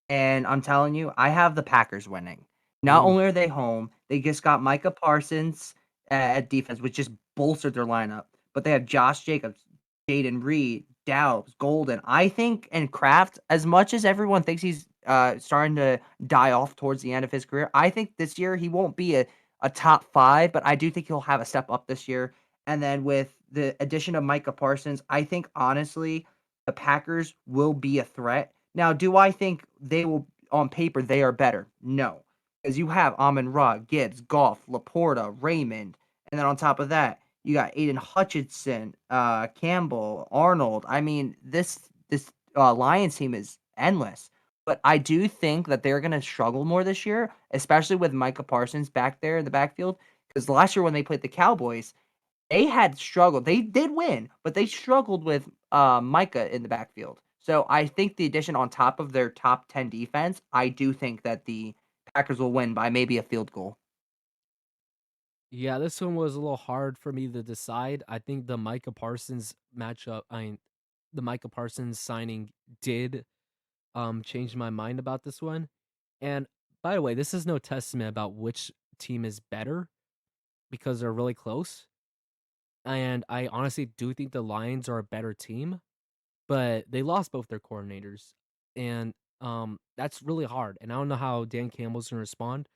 And I'm telling you, I have the Packers winning. Not Ooh. only are they home, they just got Micah Parsons at defense, which just bolstered their lineup. But they have Josh Jacobs, Jaden Reed, Dowd, Golden. I think and Kraft, as much as everyone thinks he's starting to die off towards the end of his career, I think this year he won't be a top 5, but I do think he'll have a step up this year. And then with the addition of Micah Parsons, I think honestly the Packers will be a threat. Now, do I think they will on paper they are better? No. Because you have Amon Ra, Gibbs, Goff, Laporta, Raymond, and then on top of that, you got Aiden Hutchinson, Campbell, Arnold. I mean, this Lions team is endless. But I do think that they're going to struggle more this year, especially with Micah Parsons back there in the backfield. Because last year when they played the Cowboys, they had struggled. They did win, but they struggled with Micah in the backfield. So I think the addition on top of their top 10 defense, I do think that the Packers will win by maybe a field goal. Yeah, this one was a little hard for me to decide. I think the Micah Parsons matchup, the Micah Parsons signing did change my mind about this one. And By the way, this is no testament about which team is better because they're really close. And I honestly do think the Lions are a better team, but they lost both their coordinators. And that's really hard. And I don't know how Dan Campbell's gonna respond.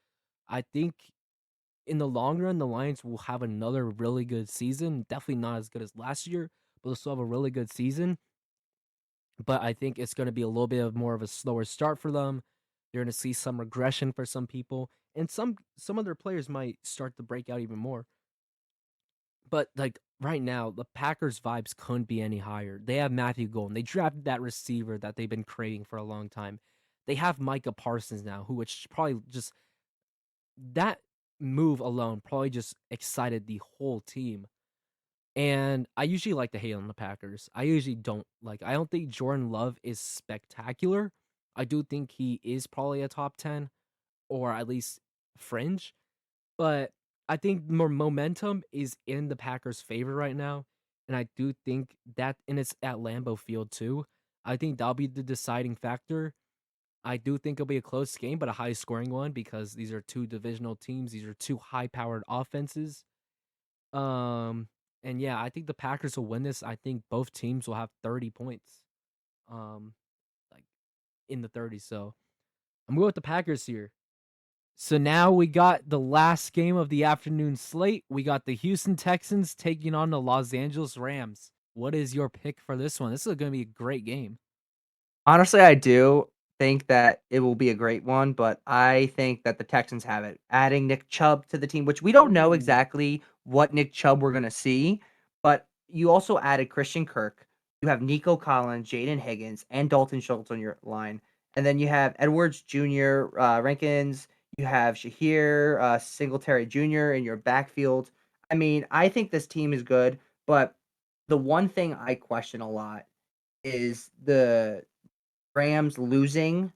I think in the long run, the Lions will have another really good season. Definitely not as good as last year, but they'll still have a really good season. But I think it's going to be a little bit of more of a slower start for them. You're going to see some regression for some people, and some other players might start to break out even more. But like right now, the Packers vibes couldn't be any higher. They have Matthew Golden. They drafted that receiver that they've been craving for a long time. They have Micah Parsons now, which probably just that move alone probably just excited the whole team. And I usually like to hate on the Packers. I usually don't like. I don't think Jordan Love is spectacular. I do think he is probably a top 10 or at least fringe, but I think more momentum is in the Packers' favor right now. And I do think that, and it's at Lambeau Field too. I think that'll be the deciding factor. I do think it'll be a close game, but a high scoring one because these are two divisional teams. These are two high powered offenses. Um, and yeah, I think the Packers will win this. I think both teams will have 30 points. Um, like in the 30s. So I'm going with the Packers here. So now we got the last game of the afternoon slate. We got the Houston Texans taking on the Los Angeles Rams. What is your pick for this one? This is going to be a great game. Honestly, I do think that it will be a great one, but I think that the Texans have it. Adding Nick Chubb to the team, which we don't know Ooh. exactly what Nick Chubb we're going to see, but you also added Christian Kirk. You have Nico Collins, Jaden Higgins, and Dalton Schultz on your line. And then you have Edwards Jr., Rankins. You have Shahir Singletary Jr. in your backfield. I mean, I think this team is good, but the one thing I question a lot is the Rams losing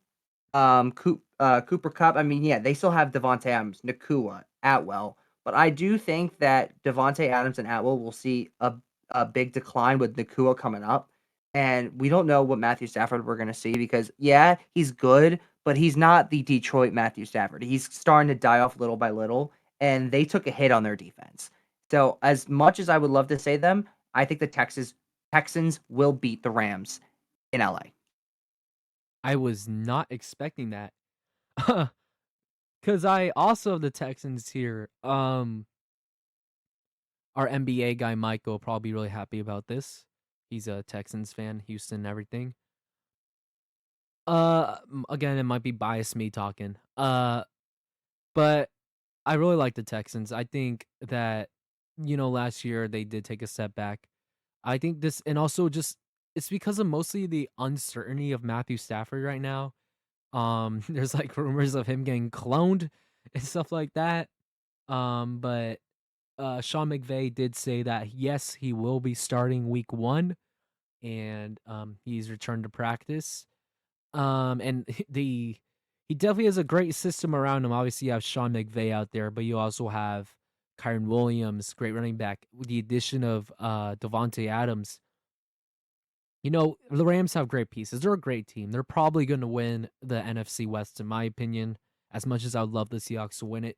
Cooper Kupp. I mean, yeah, they still have Devontae Adams, Nakua, Atwell, but I do think that Devontae Adams and Atwell will see a big decline with Nakua coming up, and we don't know what Matthew Stafford we're gonna see because yeah, he's good, but he's not the Detroit Matthew Stafford. He's starting to die off little by little, and they took a hit on their defense. So as much as I would love to say them, I think the Texans will beat the Rams in LA. I was not expecting that. Cuz I also have the Texans here. Our NBA guy Michael will probably be really happy about this. He's a Texans fan, Houston, everything. Again, it might be biased me talking. But I really like the Texans. I think that last year they did take a step back. I think this, and also just it's because of mostly the uncertainty of Matthew Stafford right now. There's like rumors of him getting cloned and stuff like that. But Sean McVay did say that yes, he will be starting week 1, and he's returned to practice. And he definitely has a great system around him. Obviously, you have Sean McVay out there, but you also have Kyron Williams, great running back. With the addition of Devontae Adams, the Rams have great pieces. They're a great team. They're probably going to win the NFC West, in my opinion. As much as I would love the Seahawks to win it,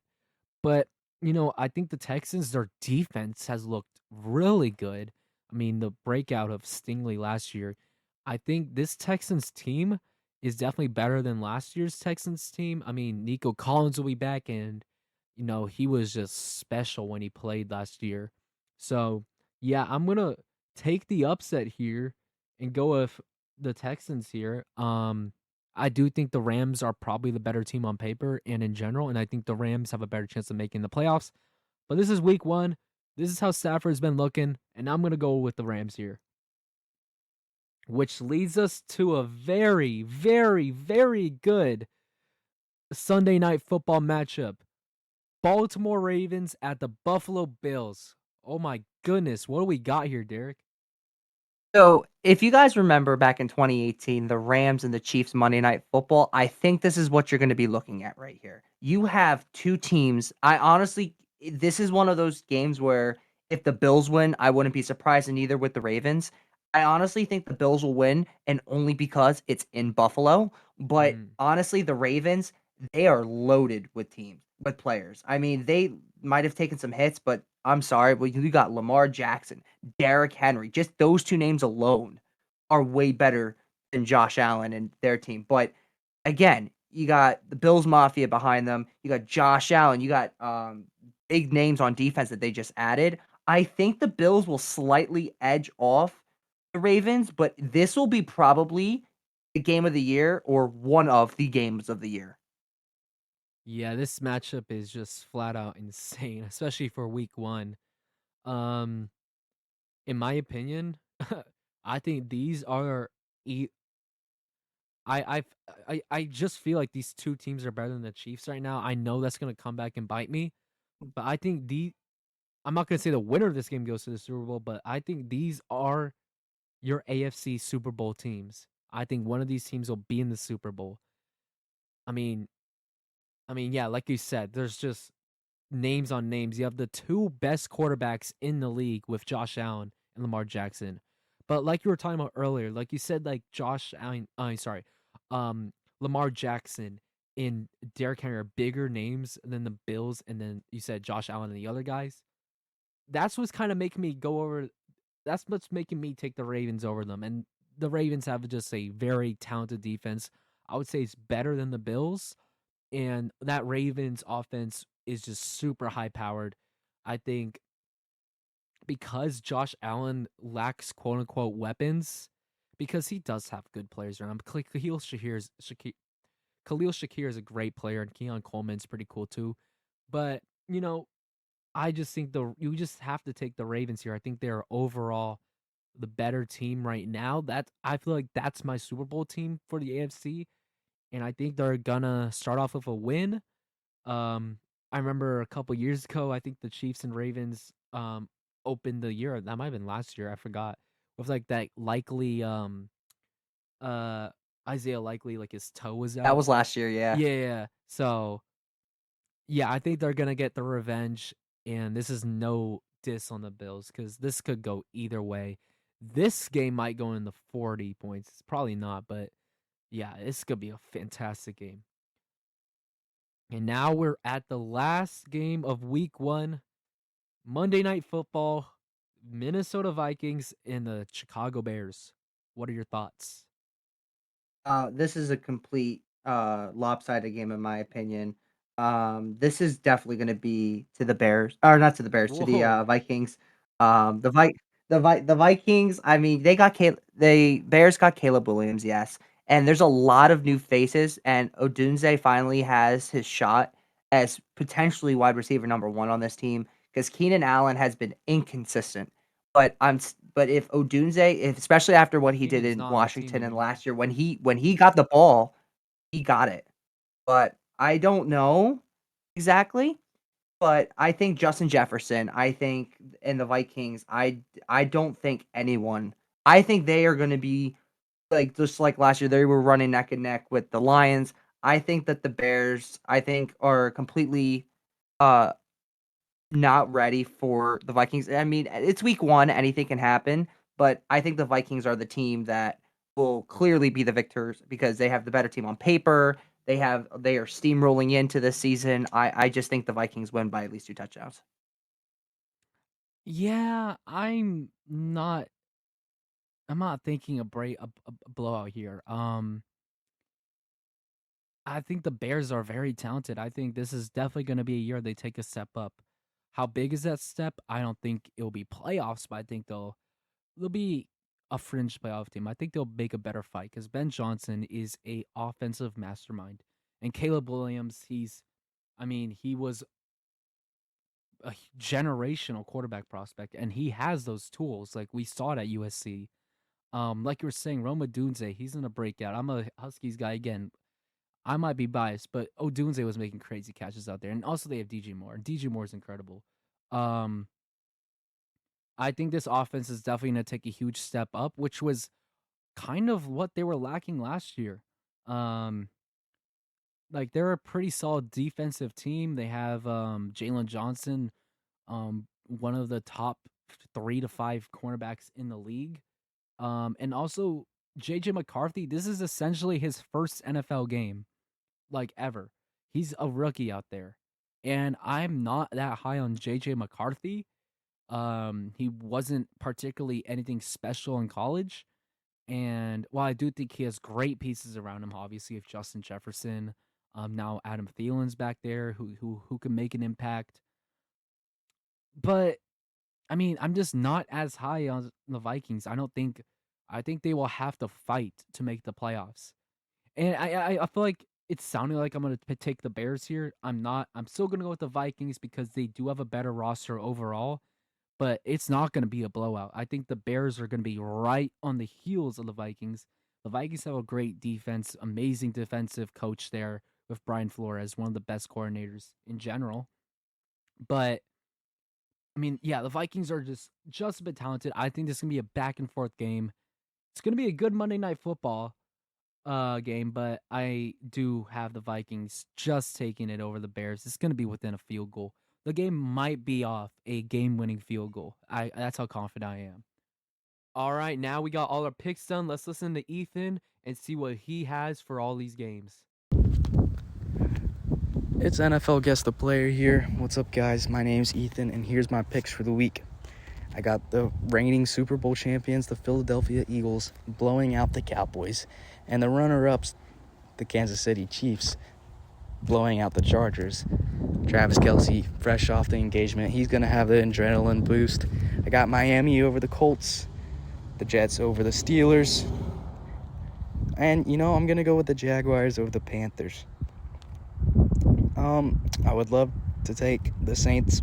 but I think the Texans, their defense has looked really good. I mean, the breakout of Stingley last year. I think this Texans team is definitely better than last year's Texans team. I mean, Nico Collins will be back, and he was just special when he played last year. So yeah, I'm gonna take the upset here and go with the Texans here. I do think the Rams are probably the better team on paper and in general, and I think the Rams have a better chance of making the playoffs. But this is week 1. This is how Stafford's been looking, and I'm gonna go with the Rams here. Which leads us to a very, very, very good Sunday night football matchup. Baltimore Ravens at the Buffalo Bills. Oh my goodness, what do we got here, Derek? So, if you guys remember back in 2018, the Rams and the Chiefs Monday Night Football, I think this is what you're going to be looking at right here. You have two teams. I honestly, this is one of those games where if the Bills win, I wouldn't be surprised, and neither with the Ravens. I honestly think the Bills will win, and only because it's in Buffalo. But Mm. honestly, the Ravens, they are loaded with players. I mean, they might have taken some hits, but I'm sorry, but you got Lamar Jackson, Derrick Henry. Just those two names alone are way better than Josh Allen and their team. But again, you got the Bills Mafia behind them. You got Josh Allen. You got big names on defense that they just added. I think the Bills will slightly edge off the Ravens, but this will be probably the game of the year or one of the games of the year. Yeah, this matchup is just flat out insane, especially for week 1. Um, in my opinion, I think these are e I I just feel like these 2 teams are better than the Chiefs right now. I know that's gonna come back and bite me, but I think I'm not gonna say the winner of this game goes to the Super Bowl, but I think these are your AFC Super Bowl teams. I think one of these teams will be in the Super Bowl. I mean yeah, like you said, there's just names on names. You have the 2 best quarterbacks in the league with Josh Allen and Lamar Jackson. But like you were talking about earlier, like you said, like Josh Allen, sorry, Lamar Jackson and Derrick Henry are bigger names than the Bills, and then you said Josh Allen and the other guys. That's what's kind of making me go over. That's what's making me take the Ravens over them, and the Ravens have just a very talented defense. I would say it's better than the Bills, and that Ravens offense is just super high powered. I think because Josh Allen lacks quote unquote weapons, because he does have good players around him. Khalil Shakir is a great player, and Keon Coleman's pretty cool too. But I just think you just have to take the Ravens here. I think they're overall the better team right now. That I feel like that's my Super Bowl team for the AFC, and I think they're gonna start off with a win. Um, I remember a couple years ago, I think the Chiefs and Ravens opened the year. That might have been last year. I forgot. With like that likely uh Isaiah Likely, like his toe was That out. was last year, yeah. Yeah, yeah. So yeah, I think they're gonna get the revenge, and this is no diss on the Bills because this could go either way. This game might go in the 40 points. Probably not, but yeah, this could be a fantastic game. And now we're at the last game of week 1, Monday Night Football, Minnesota Vikings and the Chicago Bears. What are your thoughts? This is a complete lopsided game in my opinion. This is definitely going to be to the Bears, or not to the Bears, to the Whoa. Vikings. The Vikings. I mean, the Bears got Caleb Williams, yes, and there's a lot of new faces, and Odunze finally has his shot as potentially wide receiver number 1 on this team because Keenan Allen has been inconsistent. But if Odunze, if especially after what he did Keenan's in not on the team Washington and anymore. last year when he got the ball, he got it. But I don't know exactly, but I think Justin Jefferson, I think in the Vikings, I don't think anyone. I think they are going to be like just like last year they were running neck and neck with the Lions. I think that the Bears I think are completely uh not ready for the Vikings. I mean, it's week 1, anything can happen, but I think the Vikings are the team that will clearly be the victors because they have the better team on paper. They are steamrolling into this season. I just think the Vikings win by at least 2 touchdowns. Yeah, I'm not thinking a blowout here. I think the Bears are very talented. I think this is definitely going to be a year they take a step up. How big is that step? I don't think it'll be playoffs, but I think they'll be a fringe playoff team. I think they'll make a better fight because Ben Johnson is a offensive mastermind, and Caleb Williams, he was a generational quarterback prospect, and he has those tools. Like we saw it at USC. Like you were saying, Roma Dunze, he's in a breakout. I'm a Huskies guy again. I might be biased, but Odunze was making crazy catches out there, and also they have DJ Moore. DJ Moore is incredible. Um, I think this offense is definitely going to take a huge step up, which was kind of what they were lacking last year. Um, like they're a pretty solid defensive team. They have Jalen Johnson, one of the top 3 to 5 cornerbacks in the league. And also JJ McCarthy. This is essentially his first NFL game, like ever. He's a rookie out there. And I'm not that high on JJ McCarthy. He wasn't particularly anything special in college. And while I do think he has great pieces around him, obviously, if Justin Jefferson, now Adam Thielen's back there, who can make an impact. But I mean, I'm just not as high on the Vikings. I think they will have to fight to make the playoffs. And I feel like it's sounding like I'm gonna take the Bears here. I'm not. I'm still gonna go with the Vikings because they do have a better roster overall. But it's not gonna be a blowout. I think the Bears are gonna be right on the heels of the Vikings. The Vikings have a great defense, amazing defensive coach there with Brian Flores, one of the best coordinators in general. But I mean, yeah, the Vikings are just a bit talented. I think this is gonna be a back and forth game. It's gonna be a good Monday Night Football game, but I do have the Vikings just taking it over the Bears. It's gonna be within a field goal. The game might be off a game-winning field goal. I That's how confident I am. All right, now we got all our picks done. Let's listen to Ethan and see what he has for all these games. It's NFL Guess the Player here. What's up, guys? My name's Ethan, and here's my picks for the week. I got the reigning Super Bowl champions, the Philadelphia Eagles, blowing out the Cowboys, and the runner-ups, the Kansas City Chiefs, blowing out the Chargers. Travis Kelce, fresh off the engagement, he's going to have the adrenaline boost. I got Miami over the Colts, the Jets over the Steelers, and, I'm going to go with the Jaguars over the Panthers. I would love to take the Saints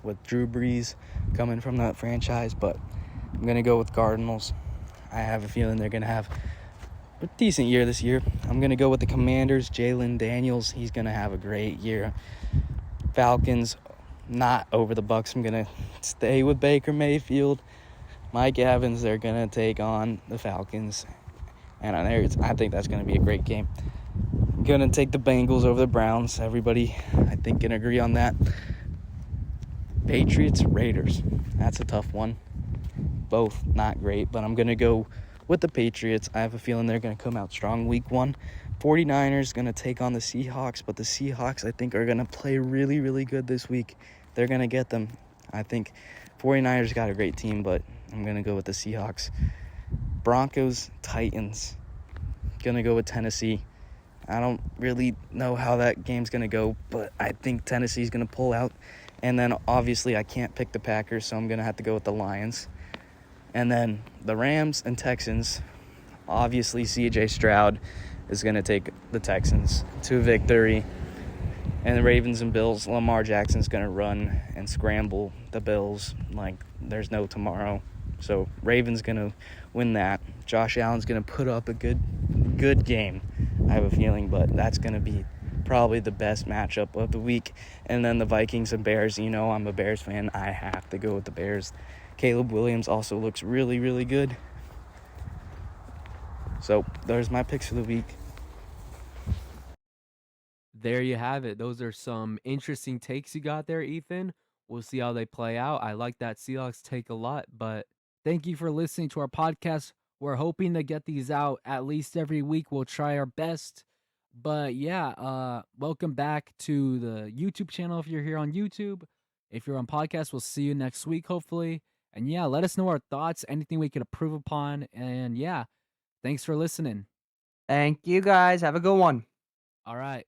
with Drew Brees coming from that franchise, but I'm going to go with Cardinals. I have a feeling they're going to have a decent year this year. I'm going to go with the Commanders. Jalen Daniels, he's going to have a great year. Falcons, not over the Bucs. I'm going to stay with Baker Mayfield. Mike Evans, they're going to take on the Falcons. And I think that's going to be a great game. I'm going to take the Bengals over the Browns. Everybody, I think, can agree on that. Patriots, Raiders. That's a tough one. Both not great, but I'm going to go with the Patriots. I have a feeling they're going to come out strong week 1. 49ers going to take on the Seahawks, but the Seahawks, I think, are going to play really, really good this week. They're going to get them. I think 49ers got a great team, but I'm going to go with the Seahawks. Broncos, Titans. Going to go with Tennessee. I don't really know how that game's going to go, but I think Tennessee's going to pull out. And then, obviously, I can't pick the Packers, so I'm going to have to go with the Lions. And then the Rams and Texans. Obviously, C.J. Stroud is going to take the Texans to victory. And the Ravens and Bills, Lamar Jackson's going to run and scramble the Bills like there's no tomorrow. So Ravens going to win that. Josh Allen's going to put up a good game, I have a feeling, but that's going to be probably the best matchup of the week. And then the Vikings and Bears, I'm a Bears fan. I have to go with the Bears. Caleb Williams also looks really, really good. So there's my picks for the week. There you have it. Those are some interesting takes you got there, Ethan. We'll see how they play out. I like that Seahawks take a lot, but thank you for listening to our podcast. We're hoping to get these out at least every week. We'll try our best. But yeah, welcome back to the YouTube channel if you're here on YouTube. If you're on podcast, we'll see you next week, hopefully. And yeah, let us know our thoughts, anything we could improve upon. And yeah, thanks for listening. Thank you, guys. Have a good one. All right.